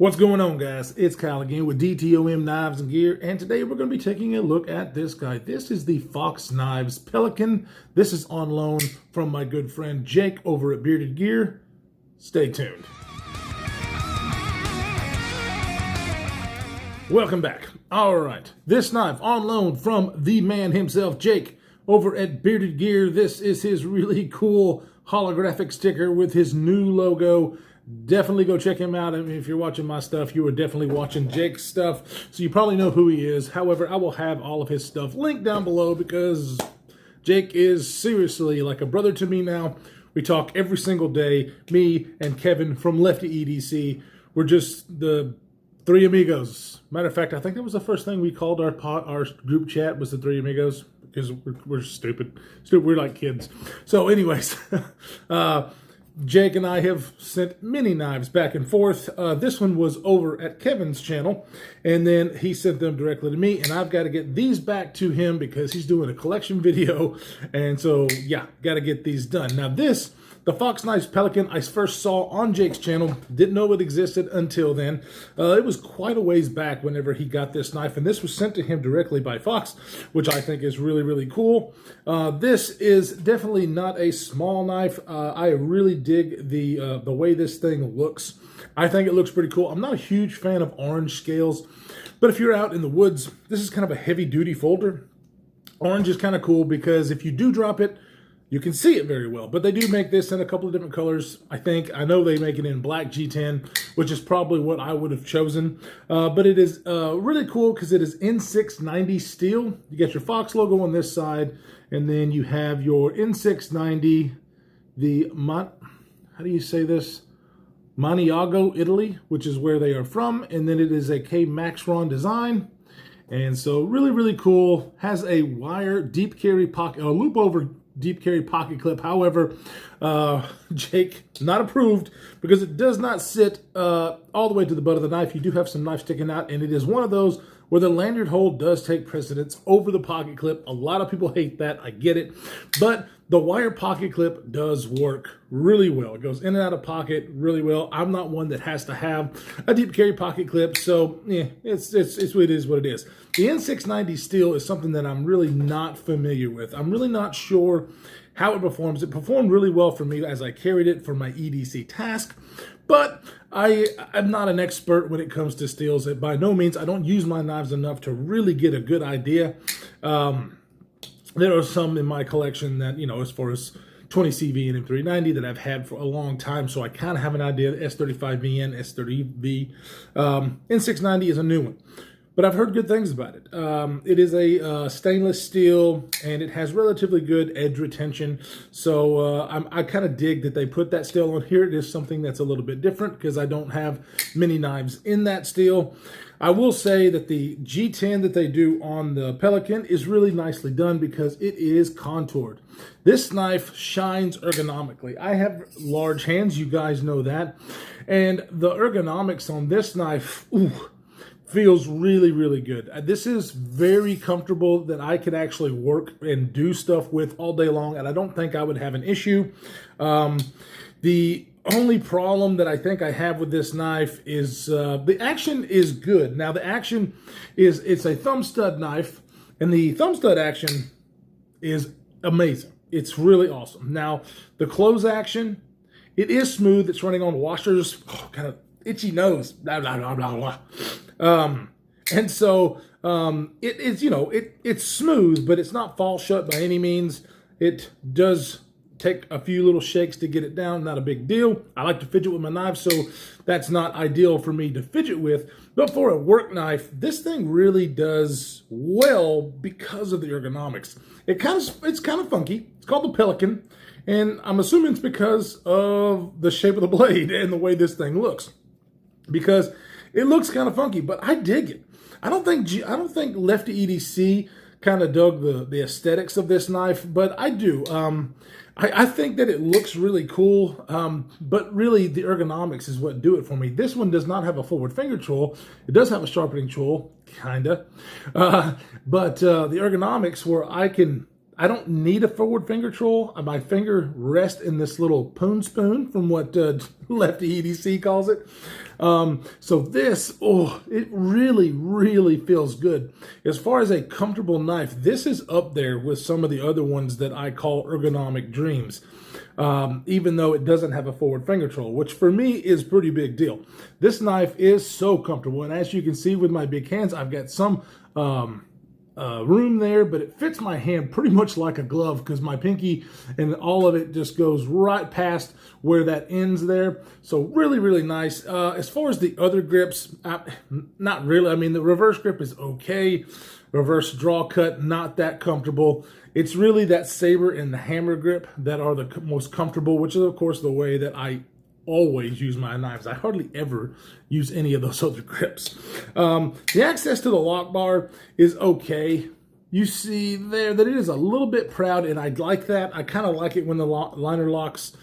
What's going on, guys? It's Kyle again with DTOM Knives and Gear, and today we're going to be taking a look at this guy. This is the Fox Knives Pelican. This is on loan from my good friend Jake over at Bearded Gear. Stay tuned. Welcome back. All right, this knife on loan from the man himself, Jake, over at Bearded Gear. This is his really cool holographic sticker with his new logo. Definitely go check him out. I mean, if you're watching my stuff, you are definitely watching Jake's stuff, so you probably know who he is. However, I will have all of his stuff linked down below because Jake is seriously like a brother to me now. We talk every single day. Me and Kevin from Lefty EDC. We're just the three amigos. Matter of fact, I think that was the first thing we called our group chat was the three amigos because we're stupid. We're like kids. So anyways, Jake and I have sent many knives back and forth. This one was over at Kevin's channel, and then he sent them directly to me, and I've got to get these back to him because he's doing a collection video, and so, yeah, got to get these done. Now, the Fox Knives Pelican, I first saw on Jake's channel. Didn't know it existed until then. It was quite a ways back whenever he got this knife, and this was sent to him directly by Fox, which I think is really, really cool. This is definitely not a small knife. I really dig the way this thing looks. I think it looks pretty cool. I'm not a huge fan of orange scales, but if you're out in the woods, this is kind of a heavy-duty folder. Orange is kind of cool because if you do drop it, you can see it very well, but they do make this in a couple of different colors. I know they make it in black G10, which is probably what I would have chosen. But it is really cool because it is N690 steel. You get your Fox logo on this side, and then you have your N690, how do you say this? Maniago, Italy, which is where they are from. And then it is a K Maxron design. And so really, really cool. Has a wire deep carry pocket, a loop over deep carry pocket clip. However, Jake, not approved because it does not sit all the way to the butt of the knife. You do have some knife sticking out, and it is one of those where the lanyard hole does take precedence over the pocket clip. A lot of people hate that. I get it. But the wire pocket clip does work really well. It goes in and out of pocket really well. I'm not one that has to have a deep carry pocket clip, so yeah, it is what it is. The N690 steel is something that I'm really not familiar with. I'm really not sure how it performs. It performed really well for me as I carried it for my EDC task, but I'm not an expert when it comes to steels. By no means, I don't use my knives enough to really get a good idea. There are some in my collection that, you know, as far as 20CV and M390 that I've had for a long time, so I kind of have an idea. S35VN, S30V, N690 is a new one. But I've heard good things about it. It is a stainless steel, and it has relatively good edge retention. So I kind of dig that they put that steel on here. It is something that's a little bit different because I don't have many knives in that steel. I will say that the G10 that they do on the Pelican is really nicely done because it is contoured. This knife shines ergonomically. I have large hands, you guys know that. And the ergonomics on this knife, feels really, really good. This is very comfortable that I could actually work and do stuff with all day long, and I don't think I would have an issue. The only problem that I think I have with this knife is the action is good. Now, the action it's a thumb stud knife, and the thumb stud action is amazing. It's really awesome. Now, the close action, it is smooth. It's running on washers. Oh, kind of itchy nose. Blah, blah, blah, blah, blah. And so it's, you know, it's smooth, but it's not fall shut by any means. It does take a few little shakes to get it down. Not a big deal. I like to fidget with my knives, so that's not ideal for me to fidget with. But for a work knife, this thing really does well because of the ergonomics. It's kind of funky. It's called the Pelican, and I'm assuming it's because of the shape of the blade and the way this thing looks. Because it looks kind of funky, but I dig it. I don't think Lefty EDC kind of dug the aesthetics of this knife, but I do. I think that it looks really cool, but really the ergonomics is what do it for me. This one does not have a forward finger tool. It does have a sharpening tool, kinda, but the ergonomics where I can I don't need a forward finger control. My finger rests in this little poon spoon from what Lefty EDC calls it. So this, it really, really feels good. As far as a comfortable knife, this is up there with some of the other ones that I call ergonomic dreams. Even though it doesn't have a forward finger control, which for me is a pretty big deal. This knife is so comfortable, and as you can see with my big hands, I've got some room there, but it fits my hand pretty much like a glove because my pinky and all of it just goes right past where that ends there. So really, really nice. As far as the other grips, not really. I mean, the reverse grip is okay. Reverse draw cut, not that comfortable. It's really that saber and the hammer grip that are the most comfortable, which is, of course, the way that I always use my knives. I hardly ever use any of those other grips. The access to the lock bar is okay. You see there that it is a little bit proud, and I like that. I kind of like it when the liner locks,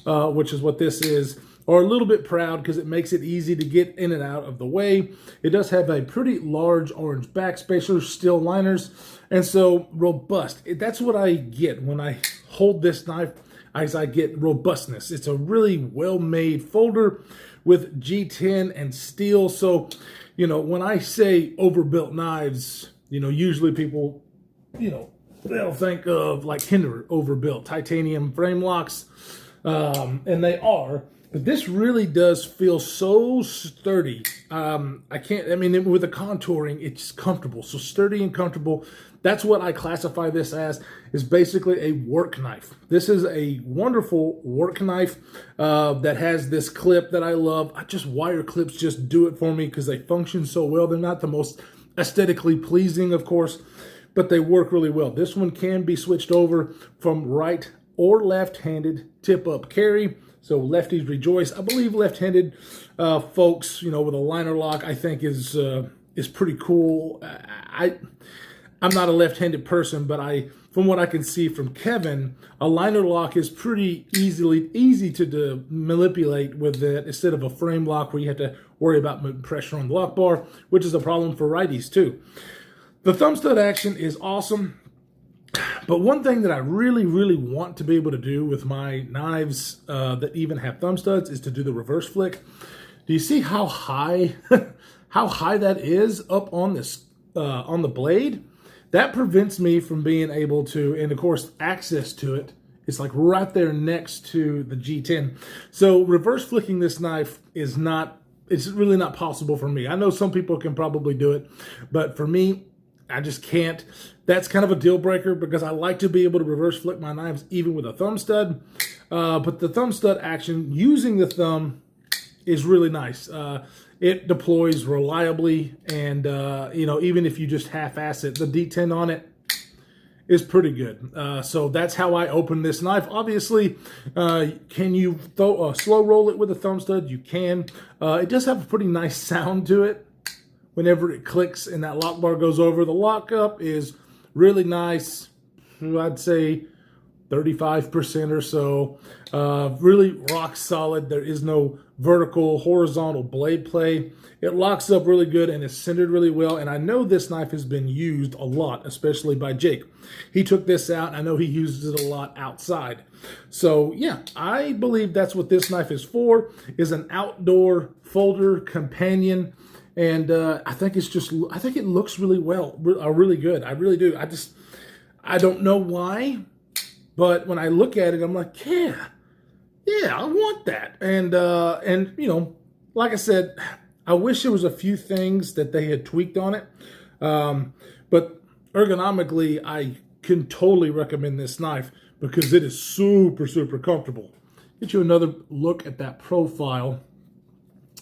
which is what this is, are a little bit proud because it makes it easy to get in and out of the way. It does have a pretty large orange backspacer, steel liners, and so robust. That's what I get when I hold this knife, as I get robustness. It's a really well-made folder with G10 and steel. So, you know, when I say overbuilt knives, you know, usually people, you know, they'll think of like Kinder overbuilt titanium frame locks, and they are. But this really does feel so sturdy. I mean, with the contouring, it's comfortable. So sturdy and comfortable. That's what I classify this as, is basically a work knife. This is a wonderful work knife that has this clip that I love. Wire clips just do it for me because they function so well. They're not the most aesthetically pleasing, of course, but they work really well. This one can be switched over from right or left-handed tip-up carry. So lefties rejoice. I believe left-handed folks, you know, with a liner lock, I think is pretty cool. I'm not a left-handed person, but from what I can see from Kevin, a liner lock is pretty easy to manipulate with it instead of a frame lock where you have to worry about pressure on the lock bar, which is a problem for righties too. The thumb stud action is awesome. But one thing that I really, really want to be able to do with my knives that even have thumb studs is to do the reverse flick. Do you see how high, how high that is up on this on the blade? That prevents me from being able to, and of course, access to it. It's like right there next to the G10. So reverse flicking this knife is not, it's really not possible for me. I know some people can probably do it, but for me, I just can't. That's kind of a deal breaker because I like to be able to reverse flick my knives even with a thumb stud. But the thumb stud action using the thumb is really nice. It deploys reliably, and you know, even if you just half-ass it, the D10 on it is pretty good. So that's how I open this knife. Obviously, can you slow roll it with a thumb stud? You can. It does have a pretty nice sound to it whenever it clicks and that lock bar goes over. The lockup is really nice. I'd say 35% or so. Really rock solid. There is no vertical, horizontal blade play. It locks up really good and is centered really well. And I know this knife has been used a lot, especially by Jake. He took this out. I know he uses it a lot outside. So yeah, I believe that's what this knife is for, is an outdoor folder companion. And I think it looks really well, really good. I really do. I don't know why, but when I look at it, I'm like, yeah, I want that. And you know, like I said, I wish there was a few things that they had tweaked on it. But ergonomically, I can totally recommend this knife because it is super, super comfortable. Get you another look at that profile.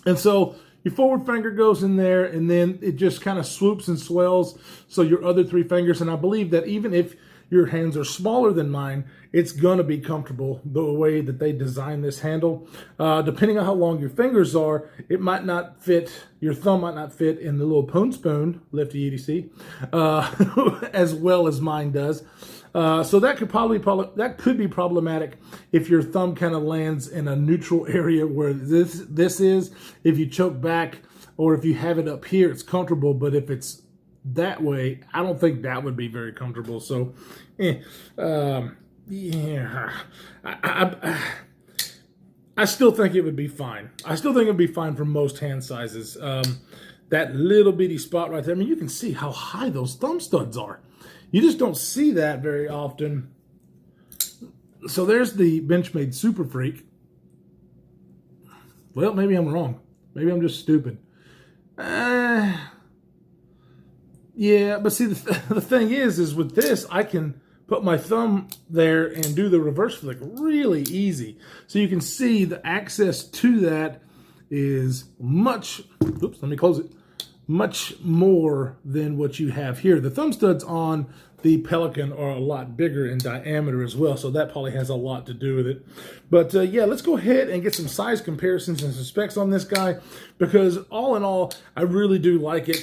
And so your forward finger goes in there, and then it just kind of swoops and swells. So your other three fingers, and I believe that even if your hands are smaller than mine, it's going to be comfortable the way that they designed this handle. Depending on how long your fingers are, it might not fit, your thumb might not fit in the little poon spoon, Lefty EDC, as well as mine does. So that could be problematic if your thumb kind of lands in a neutral area where this is. If you choke back or if you have it up here, it's comfortable. But if it's that way, I don't think that would be very comfortable. So, yeah, I still think it would be fine. I still think it would be fine for most hand sizes. That little bitty spot right there, I mean, you can see how high those thumb studs are. You just don't see that very often. So there's the Benchmade Super Freak. Well, maybe I'm wrong. Maybe I'm just stupid. Yeah, but see, the thing is with this, I can put my thumb there and do the reverse flick really easy. So you can see the access to that is much, oops, let me close it, much more than what you have here. The thumb studs on the Pelican are a lot bigger in diameter as well, so that probably has a lot to do with it. But yeah, let's go ahead and get some size comparisons and some specs on this guy, because all in all, I really do like it.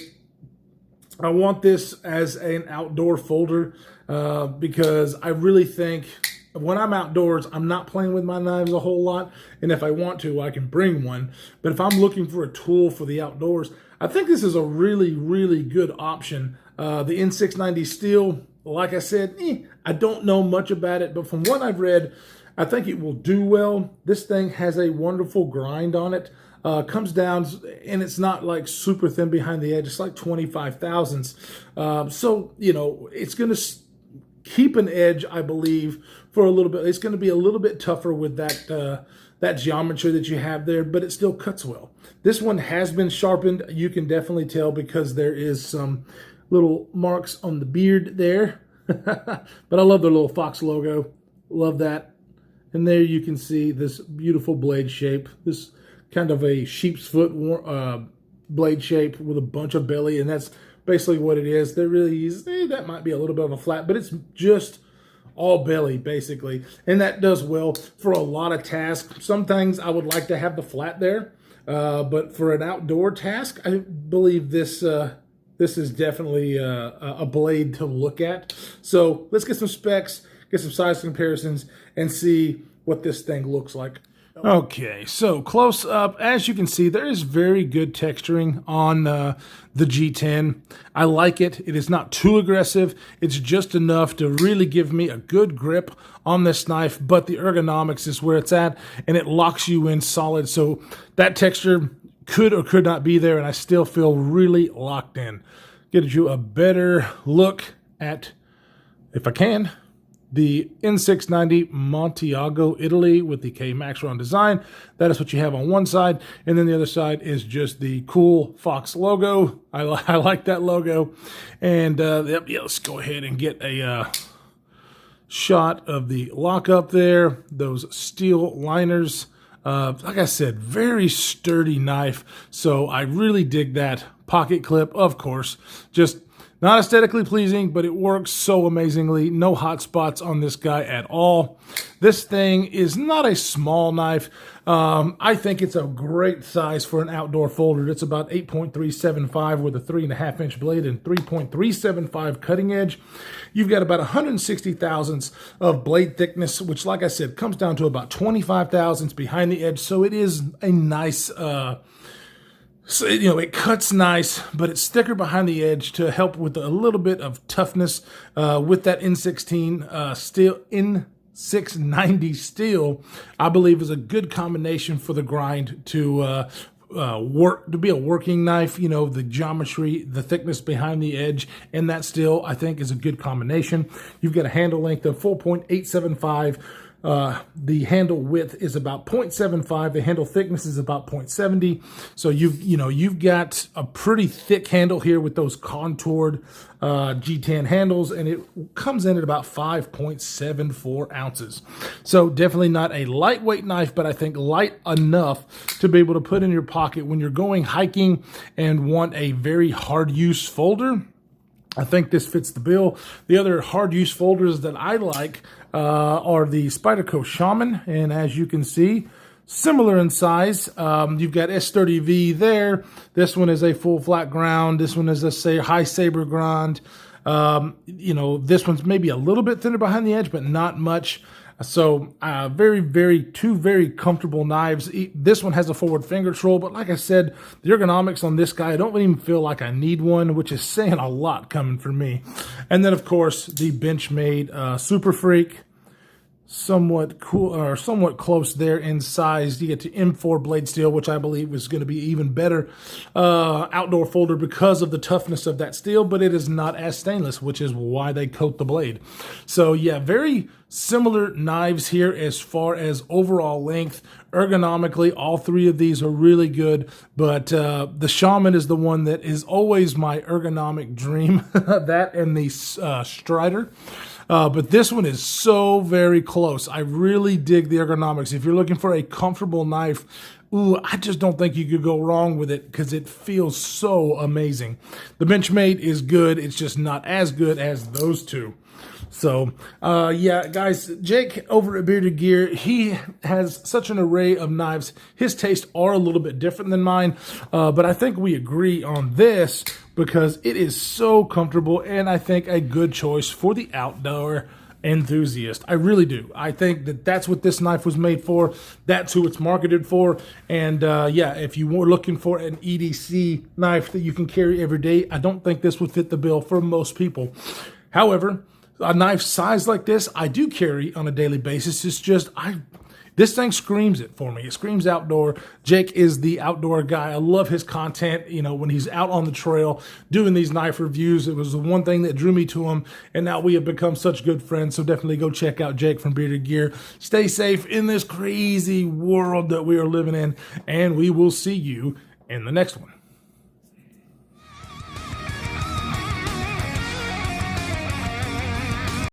I want this as an outdoor folder because I really think when I'm outdoors, I'm not playing with my knives a whole lot. And if I want to, I can bring one. But if I'm looking for a tool for the outdoors, I think this is a really, really good option. The N690 steel, like I said, I don't know much about it, but from what I've read, I think it will do well. This thing has a wonderful grind on it. Comes down, and it's not like super thin behind the edge. It's like 25 thousandths. So, you know, it's going to keep an edge, I believe, for a little bit. It's going to be a little bit tougher with that that geometry that you have there, but it still cuts well. This one has been sharpened. You can definitely tell because there is some little marks on the beard there. But I love the little Fox logo. Love that. And there you can see this beautiful blade shape. This kind of a sheep's foot blade shape with a bunch of belly, and that's basically what it is. There really is, that might be a little bit of a flat, but it's just all belly, basically. And that does well for a lot of tasks. Some things I would like to have the flat there, but for an outdoor task, I believe this is definitely a blade to look at. So let's get some specs, get some size comparisons, and see what this thing looks like. Okay, so close up, as you can see, there is very good texturing on the G10. I like it. It is not too aggressive. It's just enough to really give me a good grip on this knife, but the ergonomics is where it's at, and it locks you in solid. So that texture could or could not be there, and I still feel really locked in. Get you a better look at, if I can, the N690 Montiago, Italy with the K Maxron design. That is what you have on one side. And then the other side is just the cool Fox logo. I like that logo. And yeah, let's go ahead and get a shot of the lockup there. Those steel liners. Like I said, very sturdy knife. So I really dig that pocket clip, of course. Just not aesthetically pleasing, but it works so amazingly. No hot spots on this guy at all. This thing is not a small knife. I think it's a great size for an outdoor folder. It's about 8.375 with a 3.5 inch blade and 3.375 cutting edge. You've got about 160 thousandths of blade thickness, which, like I said, comes down to about 25 thousandths behind the edge. So it is a nice, so, you know, it cuts nice, but it's thicker behind the edge to help with a little bit of toughness with that N16 steel. N690 steel, I believe, is a good combination for the grind to be a working knife. You know, the geometry, the thickness behind the edge, and that steel, I think, is a good combination. You've got a handle length of 4.875. The handle width is about 0.75. The handle thickness is about 0.70. So you've got a pretty thick handle here with those contoured G10 handles, and it comes in at about 5.74 ounces. So definitely not a lightweight knife, but I think light enough to be able to put in your pocket when you're going hiking and want a very hard use folder. I think this fits the bill. The other hard use folders that I like are the Spyderco Shaman, and as you can see, similar in size. You've got S30V there. This one is a full flat ground. This one is a high saber ground. This one's maybe a little bit thinner behind the edge, but not much. So two very comfortable knives. This one has a forward finger control, but like I said, the ergonomics on this guy, I don't even feel like I need one, which is saying a lot coming from me. And then of course the Benchmade Super Freak. Somewhat cool, or somewhat close there in size. You get to M4 blade steel, which I believe is going to be even better outdoor folder because of the toughness of that steel, but it is not as stainless, which is why they coat the blade. So yeah, very similar knives here as far as overall length. Ergonomically, all three of these are really good, but the Shaman is the one that is always my ergonomic dream. That and the Strider. But this one is so very close. I really dig the ergonomics. If you're looking for a comfortable knife, ooh, I just don't think you could go wrong with it because it feels so amazing. The Benchmade is good. It's just not as good as those two. So, yeah, guys, Jake over at Bearded Gear, he has such an array of knives. His tastes are a little bit different than mine, but I think we agree on this because it is so comfortable and I think a good choice for the outdoor enthusiast. I really do. I think that that's what this knife was made for. That's who it's marketed for. And yeah, if you were looking for an EDC knife that you can carry every day, I don't think this would fit the bill for most people. However, a knife size like this, I do carry on a daily basis. It's just, this thing screams it for me. It screams outdoor. Jake is the outdoor guy. I love his content. You know, when he's out on the trail doing these knife reviews, it was the one thing that drew me to him. And now we have become such good friends. So definitely go check out Jake from Bearded Gear. Stay safe in this crazy world that we are living in. And we will see you in the next one.